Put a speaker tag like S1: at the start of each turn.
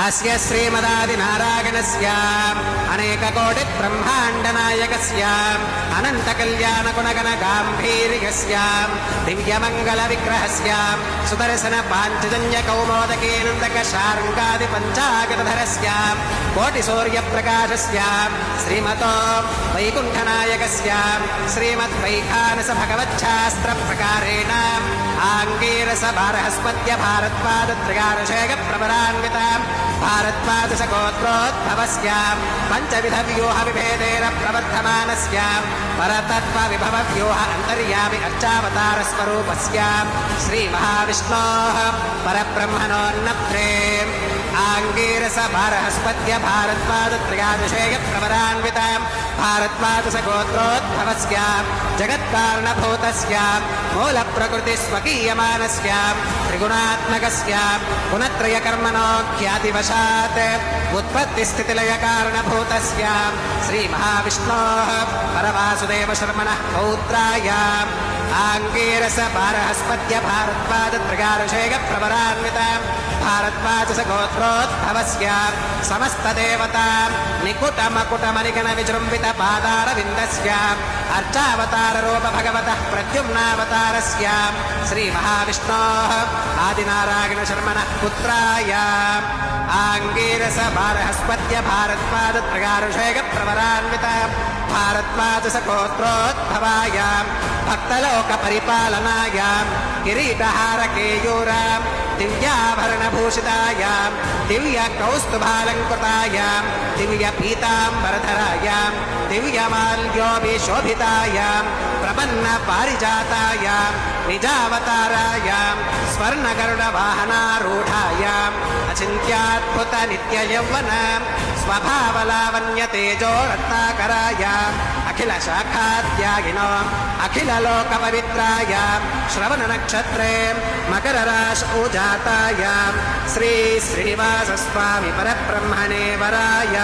S1: अस्य श्रीमदादिनारायणस्य अनेककोटिब्रह्माण्डनायकस्य अनन्तकल्याणगुणगणगाम्भीर्यस्य दिव्यमङ्गलविग्रहस्य सुदर्शनपाञ्चजन्यकौमोदकेनन्दकशार्ङ्गादिपञ्चागतधरस्य कोटिसूर्यप्रकाशस्य श्रीमतो वैकुण्ठनायकस्य श्रीमद्वैखानसभगवच्छास्त्रप्रकारेण आङ्गीरसभारहस्पत्य भारद्वाजत्रयानुषेकप्रवरान्वित भारद्वाजसगोत्रोद्भवस्य पञ्चविधव्यूहविभेदेन प्रवर्धमानस्य परतत्त्वविभवव्यूह अन्तर्यामि अर्चावतारस्वरूपस्य श्रीमहाविष्णोः परब्रह्मणोन्नत्रे आङ्गीरसभारहस्पत्य भारद्वाजत्रयानुषेकप्रवरान्वित भारद्वाजसगोत्रोद्भवस्य जगत्कारणभूतस्य मूलप्रकृतिस्वकीयमानस्य त्रिगुणात्मकस्य गुणत्रयकर्मणो ख्यातिवशात् उत्पत्तिस्थितिलयकारणभूतस्य श्रीमहाविष्णोः परवासुदेवशर्मणः पौत्राय आङ्गीरसभारहस्पत्य भारद्वाजत्रयानुषेकप्रवरान्वित भारद्वाजसगोत्रोद्भवस्य समस्तदेवता निकुटमकुटमनिगणविजृम्भितपादारविन्दस्य अर्चावताररूप भगवतः प्रद्युम्नावतारस्य श्रीमहाविष्णोः आदिनारायणशर्मणः पुत्राय आङ्गीरसभारहस्पत्य भारद्वाजत्रयानुषेकप्रवरान्वित भारद्वाजसगोत्रोद्भवाय भक्तलोकपरिपालनाय किरीटहारकेयूर दिव्याभरणभूषिताय दिव्यकौस्तुभालङ्कृताय दिव्यपीताम्बरधराय दिव्यमाल्योभिशोभिताय प्रपन्नपारिजाताय निजावताराय स्वर्णगरुडवाहनारूढाय अचिन्त्याद्भुतनित्ययौवन स्वभावलावण्यतेजो रत्नाकराय अखिलशाखाध्यायिनो अखिललोकपवित्राय श्रवणनक्षत्रे मकरराशोजाताय श्री श्रीनिवासस्वामी परब्रह्मणे वराय